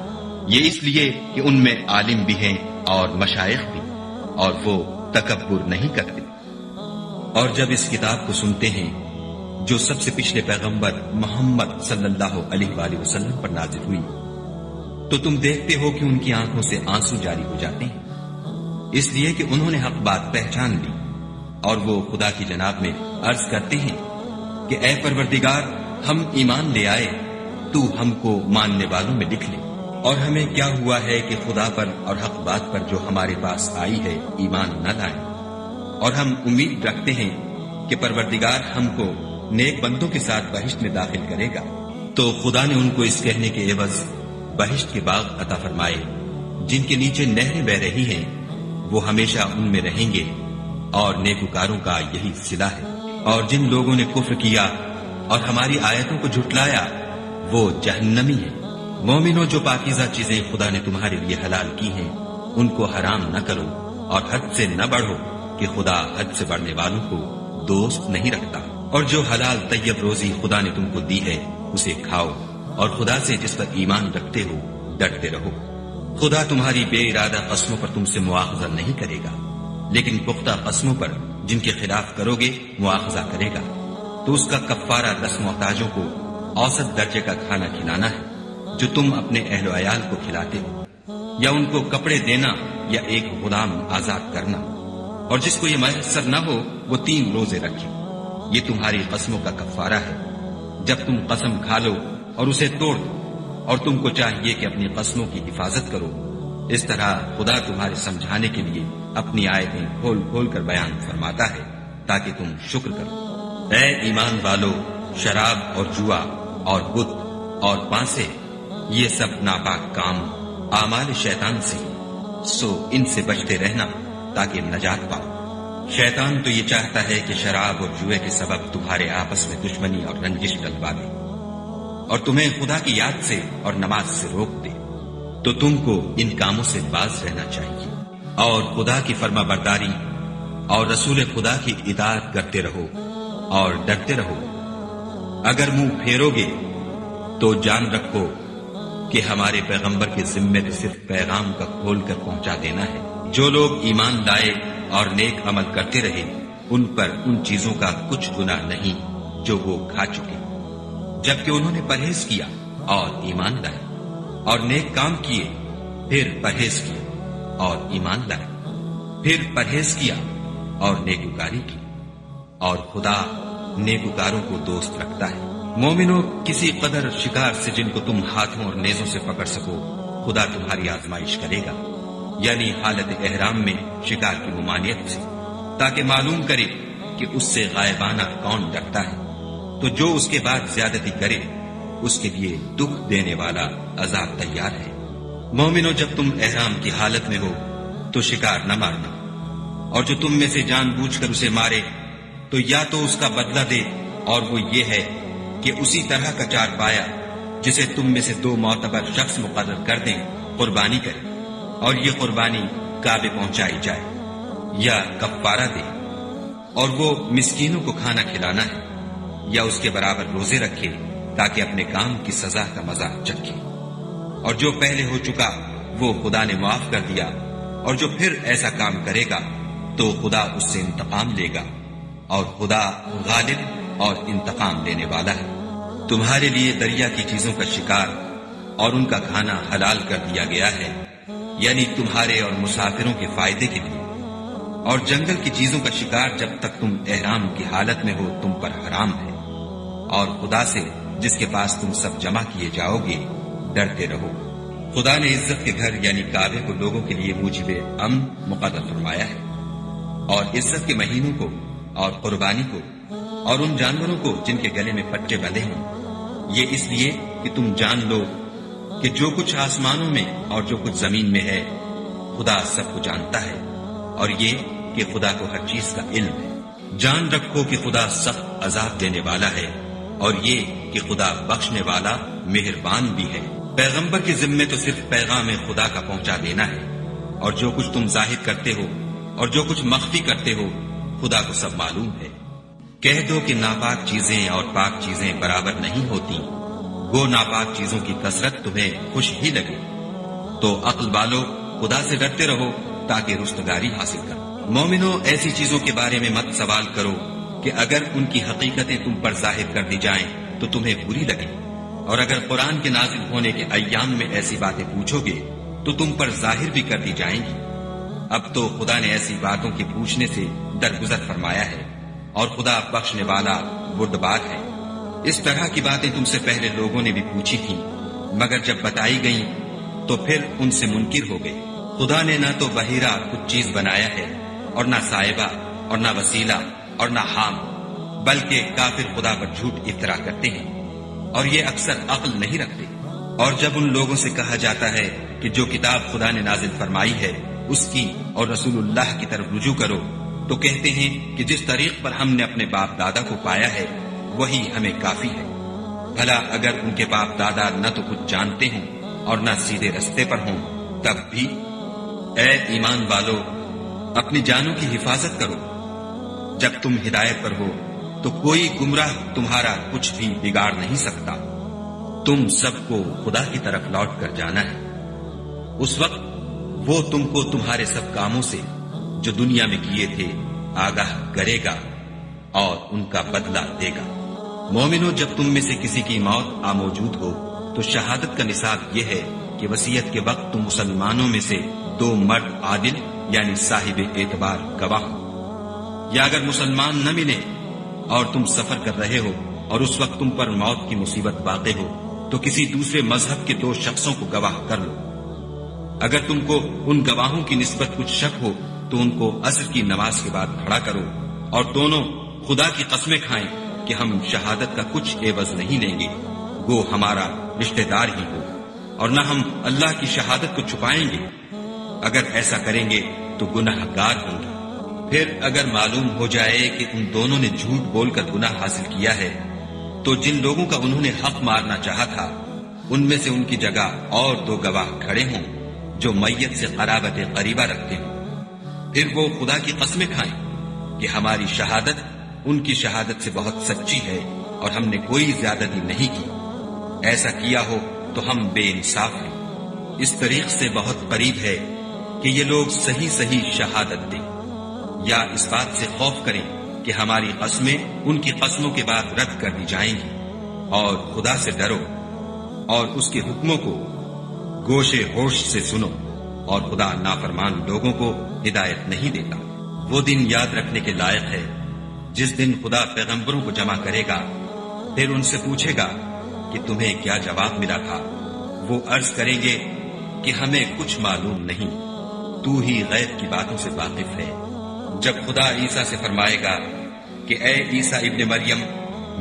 یہ اس لیے کہ ان میں عالم بھی ہیں اور مشائخ بھی، اور وہ تکبر نہیں کرتے۔ اور جب اس کتاب کو سنتے ہیں جو سب سے پچھلے پیغمبر محمد صلی اللہ علیہ وآلہ وسلم پر نازل ہوئی، تو تم دیکھتے ہو کہ ان کی آنکھوں سے آنسو جاری ہو جاتے ہیں، اس لیے کہ انہوں نے حق بات پہچان لی، اور وہ خدا کی جناب میں عرض کرتے ہیں کہ اے پروردگار، ہم ایمان لے آئے، تو ہم کو ماننے والوں میں لکھ لے، اور ہمیں کیا ہوا ہے کہ خدا پر اور حق بات پر جو ہمارے پاس آئی ہے ایمان نہ لائیں، اور ہم امید رکھتے ہیں کہ پروردگار ہم کو نیک بندوں کے ساتھ بہشت میں داخل کرے گا۔ تو خدا نے ان کو اس کہنے کے عوض بہشت کے باغ عطا فرمائے جن کے نیچے نہریں بہ رہی ہیں، وہ ہمیشہ ان میں رہیں گے، اور نیکوکاروں کا یہی صلہ ہے۔ اور جن لوگوں نے کفر کیا اور ہماری آیتوں کو جھٹلایا وہ جہنمی ہیں۔ مومنوں، جو پاکیزہ چیزیں خدا نے تمہارے لیے حلال کی ہیں ان کو حرام نہ کرو، اور حد سے نہ بڑھو کہ خدا حد سے بڑھنے والوں کو دوست نہیں رکھتا۔ اور جو حلال طیب روزی خدا نے تم کو دی ہے اسے کھاؤ، اور خدا سے جس پر ایمان رکھتے ہو ڈرتے رہو۔ خدا تمہاری بے ارادہ قسموں پر تم سے مواخذہ نہیں کرے گا، لیکن پختہ قسموں پر جن کے خلاف کرو گے مواخذہ کرے گا، تو اس کا کفارہ 10 محتاجوں کو اوسط درجے کا کھانا کھلانا ہے جو تم اپنے اہل و عیال کو کھلاتے ہو، یا ان کو کپڑے دینا یا ایک غلام آزاد کرنا، اور جس کو یہ میسر نہ ہو وہ 3 روزے رکھے۔ یہ تمہاری قسموں کا کفارہ ہے جب تم قسم کھا لو اور اسے توڑ دو، اور تم کو چاہیے کہ اپنی قسموں کی حفاظت کرو۔ اس طرح خدا تمہارے سمجھانے کے لیے اپنی آیتیں کھول کھول کر بیان فرماتا ہے تاکہ تم شکر کرو۔ اے ایمان والو، شراب اور جوا اور بت اور پانسے، یہ سب ناپاک کام اعمال شیطان سے، سو ان سے بچتے رہنا تاکہ نجات پاؤ۔ شیطان تو یہ چاہتا ہے کہ شراب اور جوئے کے سبب تمہارے آپس میں دشمنی اور رنجش ڈلوا دے، اور تمہیں خدا کی یاد سے اور نماز سے روک دے، تو تم کو ان کاموں سے باز رہنا چاہیے، اور خدا کی فرما برداری اور رسول خدا کی اطاعت کرتے رہو اور ڈرتے رہو۔ اگر منہ پھیرو گے تو جان رکھو کہ ہمارے پیغمبر کے ذمے تو صرف پیغام کا کھول کر پہنچا دینا ہے۔ جو لوگ ایمان لائے اور نیک عمل کرتے رہے ان پر ان چیزوں کا کچھ گناہ نہیں جو وہ کھا چکے، جبکہ انہوں نے پرہیز کیا اور ایمان لائے، اور نیک کام کیے، پھر پرہیز کیا اور ایمان لائے، پھر پرہیز کیا اور نیکوکاری کی، اور خدا نیکوکاروں کو دوست رکھتا ہے۔ مومنوں، کسی قدر شکار سے جن کو تم ہاتھوں اور نیزوں سے پکڑ سکو خدا تمہاری آزمائش کرے گا، یعنی حالت احرام میں شکار کی ممانعت سے، تاکہ معلوم کرے کہ اس سے غائبانہ کون ڈرتا ہے، تو جو اس کے بعد زیادتی کرے اس کے لیے دکھ دینے والا عذاب تیار ہے۔ مومنوں، جب تم احرام کی حالت میں ہو تو شکار نہ مارنا، اور جو تم میں سے جان بوجھ کر اسے مارے تو یا تو اس کا بدلہ دے، اور وہ یہ ہے کہ اسی طرح کا چار پایا جسے تم میں سے 2 معتبر شخص مقرر کر دیں قربانی کرے، اور یہ قربانی کعبے پہنچائی جائے، یا کفارہ دے، اور وہ مسکینوں کو کھانا کھلانا ہے، یا اس کے برابر روزے رکھے تاکہ اپنے کام کی سزا کا مزہ چکھے۔ اور جو پہلے ہو چکا وہ خدا نے معاف کر دیا، اور جو پھر ایسا کام کرے گا تو خدا اس سے انتقام لے گا، اور خدا غالب اور انتقام لینے والا ہے۔ تمہارے لیے دریا کی چیزوں کا شکار اور ان کا کھانا حلال کر دیا گیا ہے، یعنی تمہارے اور مسافروں کے فائدے کے لیے، اور جنگل کی چیزوں کا شکار جب تک تم احرام کی حالت میں ہو تم پر حرام ہے، اور خدا سے جس کے پاس تم سب جمع کیے جاؤ گے ڈرتے رہو۔ خدا نے عزت کے گھر یعنی کعبے کو لوگوں کے لیے موجب امن مقرر فرمایا ہے، اور عزت کے مہینوں کو اور قربانی کو اور ان جانوروں کو جن کے گلے میں پٹے بندھے ہوں، یہ اس لیے کہ تم جان لو کہ جو کچھ آسمانوں میں اور جو کچھ زمین میں ہے خدا سب کو جانتا ہے، اور یہ کہ خدا کو ہر چیز کا علم ہے۔ جان رکھو کہ خدا سخت عذاب دینے والا ہے، اور یہ کہ خدا بخشنے والا مہربان بھی ہے۔ پیغمبر کے ذمے تو صرف پیغام خدا کا پہنچا دینا ہے، اور جو کچھ تم ظاہر کرتے ہو اور جو کچھ مخفی کرتے ہو خدا کو سب معلوم ہے۔ کہہ دو کہ ناپاک چیزیں اور پاک چیزیں برابر نہیں ہوتی، گو ناپاک چیزوں کی کثرت تمہیں خوش ہی لگے، تو عقل والو خدا سے ڈرتے رہو تاکہ رستگاری حاصل کرو۔ مومنو، ایسی چیزوں کے بارے میں مت سوال کرو کہ اگر ان کی حقیقتیں تم پر ظاہر کر دی جائیں تو تمہیں بری لگے، اور اگر قرآن کے نازل ہونے کے ایام میں ایسی باتیں پوچھو گے تو تم پر ظاہر بھی کر دی جائیں گی۔ اب تو خدا نے ایسی باتوں کے پوچھنے سے درگزر فرمایا ہے، اور خدا بخشنے والا بردبار ہے۔ اس طرح کی باتیں تم سے پہلے لوگوں نے بھی پوچھی تھیں، مگر جب بتائی گئیں تو پھر ان سے منکر ہو گئے۔ خدا نے نہ تو بحیرہ کچھ چیز بنایا ہے، اور نہ صاحبہ، اور نہ وسیلہ، اور نہ حام، بلکہ کافر خدا پر جھوٹ افطرا کرتے ہیں، اور یہ اکثر عقل نہیں رکھتے۔ اور جب ان لوگوں سے کہا جاتا ہے کہ جو کتاب خدا نے نازل فرمائی ہے اس کی اور رسول اللہ کی طرف رجوع کرو، تو کہتے ہیں کہ جس طریق پر ہم نے اپنے باپ دادا کو پایا ہے وہی ہمیں کافی ہے۔ بھلا اگر ان کے باپ دادا نہ تو کچھ جانتے ہوں اور نہ سیدھے رستے پر ہوں تب بھی؟ اے ایمان والو، اپنی جانوں کی حفاظت کرو۔ جب تم ہدایت پر ہو تو کوئی گمراہ تمہارا کچھ بھی بگاڑ نہیں سکتا۔ تم سب کو خدا کی طرف لوٹ کر جانا ہے، اس وقت وہ تم کو تمہارے سب کاموں سے جو دنیا میں کیے تھے آگاہ کرے گا اور ان کا بدلہ دے گا۔ مومنو، جب تم میں سے کسی کی موت آ موجود ہو تو شہادت کا نصاب یہ ہے کہ وصیت کے وقت تم مسلمانوں میں سے 2 مرد عادل یعنی صاحب اعتبار گواہ ہو، یا اگر مسلمان نہ ملے اور تم سفر کر رہے ہو اور اس وقت تم پر موت کی مصیبت واقع ہو تو کسی دوسرے مذہب کے 2 شخصوں کو گواہ کر لو۔ اگر تم کو ان گواہوں کی نسبت کچھ شک ہو تو ان کو عصر کی نماز کے بعد کھڑا کرو، اور دونوں خدا کی قسمیں کھائیں کہ ہم شہادت کا کچھ عوض نہیں لیں گے، گو ہمارا رشتہ دار ہی ہو، اور نہ ہم اللہ کی شہادت کو چھپائیں گے، اگر ایسا کریں گے تو گناہ گار ہوں گے۔ پھر اگر معلوم ہو جائے کہ ان دونوں نے جھوٹ بول کر گناہ حاصل کیا ہے تو جن لوگوں کا انہوں نے حق مارنا چاہا تھا ان میں سے ان کی جگہ اور 2 گواہ کھڑے ہوں جو میت سے قرابت قریبہ رکھتے ہوں، پھر وہ خدا کی قسمیں کھائیں کہ ہماری شہادت ان کی شہادت سے بہت سچی ہے اور ہم نے کوئی زیادتی نہیں کی. ایسا کیا ہو تو ہم بے انصاف ہیں. اس طریق سے بہت قریب ہے کہ یہ لوگ صحیح صحیح شہادت دیں، یا اس بات سے خوف کریں کہ ہماری قسمیں ان کی قسموں کے بعد رد کر دی جائیں گی. اور خدا سے ڈرو اور اس کے حکموں کو گوشے ہوش سے سنو، اور خدا نافرمان لوگوں کو ہدایت نہیں دیتا. وہ دن یاد رکھنے کے لائق ہے جس دن خدا پیغمبروں کو جمع کرے گا، پھر ان سے پوچھے گا کہ تمہیں کیا جواب ملا تھا. وہ عرض کریں گے کہ ہمیں کچھ معلوم نہیں، تو ہی غیب کی باتوں سے واقف ہے. جب خدا عیسیٰ سے فرمائے گا کہ اے عیسیٰ ابن مریم،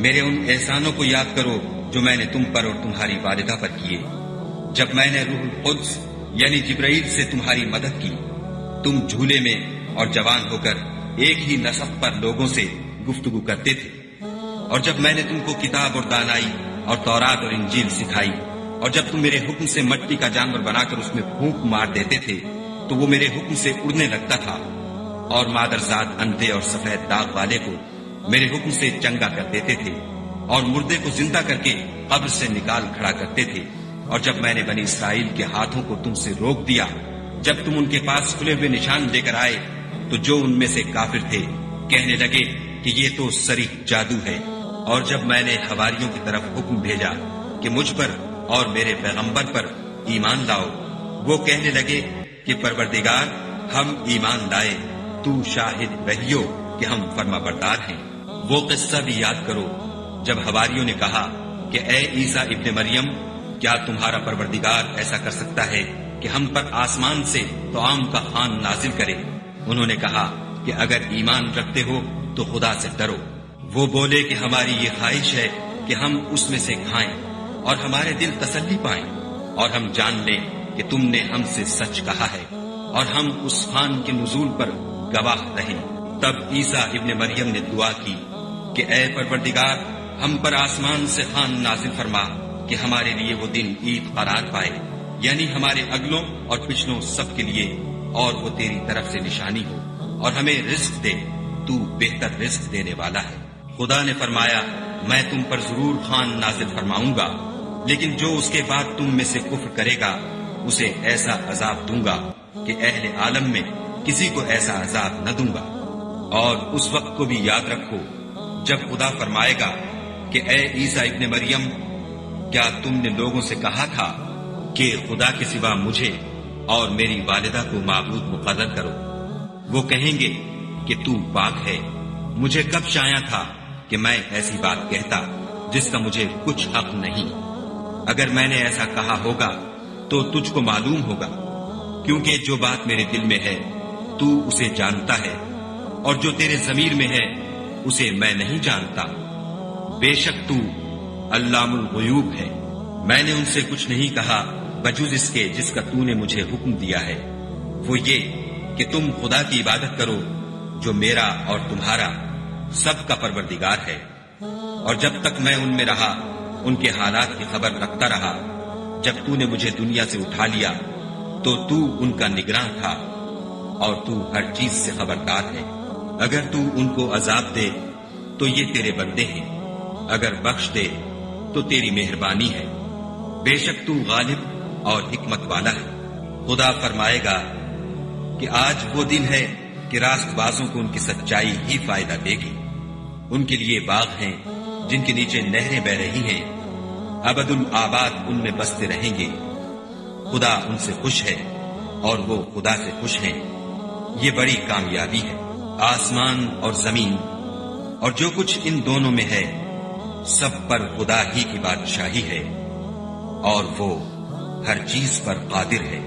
میرے ان احسانوں کو یاد کرو جو میں نے تم پر اور تمہاری والدہ پر کیے، جب میں نے روح القدس یعنی جبرائیل سے تمہاری مدد کی. تم جھولے میں اور جوان ہو کر ایک ہی نسب پر لوگوں سے گفتگو کرتے تھے، اور جب میں نے تم کو کتاب اور دانائی اور تورات اور انجیل سکھائی، اور جب تم میرے حکم سے مٹی کا جانور بنا کر اس میں پھونک مار دیتے تھے تو وہ میرے حکم سے اڑنے لگتا تھا، اور مادرزاد اندھے اور سفید داغ والے کو میرے حکم سے چنگا کر دیتے تھے، اور مردے کو زندہ کر کے قبر سے نکال کھڑا کرتے تھے. اور جب میں نے بنی اسرائیل کے ہاتھوں کو تم سے روک دیا، جب تم ان کے پاس کھلے ہوئے نشان لے کر آئے، تو جو ان میں سے کافر تھے کہنے لگے کہ یہ تو صریح جادو ہے. اور جب میں نے حواریوں کی طرف حکم بھیجا کہ مجھ پر اور میرے پیغمبر پر ایمان لاؤ، وہ کہنے لگے کہ پروردگار، ہم ایمان لائے، تو شاہد رہیو کہ ہم فرما بردار ہیں. وہ قصہ بھی یاد کرو جب حواریوں نے کہا کہ اے عیسیٰ ابن مریم، کیا تمہارا پروردگار ایسا کر سکتا ہے کہ ہم پر آسمان سے طعام کا خوان نازل کرے؟ انہوں نے کہا کہ اگر ایمان رکھتے ہو تو خدا سے ڈرو. وہ بولے کہ ہماری یہ خواہش ہے کہ ہم اس میں سے کھائیں اور ہمارے دل تسلی پائیں، اور ہم جان لیں کہ تم نے ہم سے سچ کہا ہے، اور ہم اس خوان کے نزول پر گواہ رہیں. تب عیسیٰ ابن مریم نے دعا کی کہ اے پروردگار، ہم پر آسمان سے خوان نازل فرما کہ ہمارے لیے وہ دن عید قرار پائے، یعنی ہمارے اگلوں اور پچھلوں سب کے لیے، اور وہ تیری طرف سے نشانی ہو، اور ہمیں رزق دے، تو بہتر رزق دینے والا ہے. خدا نے فرمایا، میں تم پر ضرور خوان نازل فرماؤں گا، لیکن جو اس کے بعد تم میں سے کفر کرے گا اسے ایسا عذاب دوں گا کہ اہل عالم میں کسی کو ایسا عذاب نہ دوں گا. اور اس وقت کو بھی یاد رکھو جب خدا فرمائے گا کہ اے عیسیٰ ابن مریم، کیا تم نے لوگوں سے کہا تھا کہ خدا کے سوا مجھے اور میری والدہ کو معبود مقرر کرو؟ وہ کہیں گے کہ تو پاک ہے، مجھے کب چاہیا تھا کہ میں ایسی بات کہتا جس کا مجھے کچھ حق نہیں. اگر میں نے ایسا کہا ہوگا تو تجھ کو معلوم ہوگا، کیونکہ جو بات میرے دل میں ہے تو اسے جانتا ہے، اور جو تیرے ضمیر میں ہے اسے میں نہیں جانتا. بے شک تو علام الغیوب ہے. میں نے ان سے کچھ نہیں کہا بجز اس کے جس کا تو نے مجھے حکم دیا ہے، وہ یہ کہ تم خدا کی عبادت کرو جو میرا اور تمہارا سب کا پروردگار ہے. اور جب تک میں ان میں رہا ان کے حالات کی خبر رکھتا رہا. جب تو نے مجھے دنیا سے اٹھا لیا تو تو ان کا نگراں تھا، اور تو ہر چیز سے خبردار ہے. اگر تو ان کو عذاب دے تو یہ تیرے بندے ہیں، اگر بخش دے تو تیری مہربانی ہے. بے شک تو غالب اور حکمت والا ہے. خدا فرمائے گا کہ آج وہ دن ہے کہ راست بازوں کو ان کی سچائی ہی فائدہ دے گی. ان کے لیے باغ ہیں جن کے نیچے نہریں بہ رہی ہیں، ابد الآباد ان میں بستے رہیں گے. خدا ان سے خوش ہے اور وہ خدا سے خوش ہیں. یہ بڑی کامیابی ہے. آسمان اور زمین اور جو کچھ ان دونوں میں ہے سب پر خدا ہی کی بادشاہی ہے، اور وہ ہر چیز پر قادر ہے.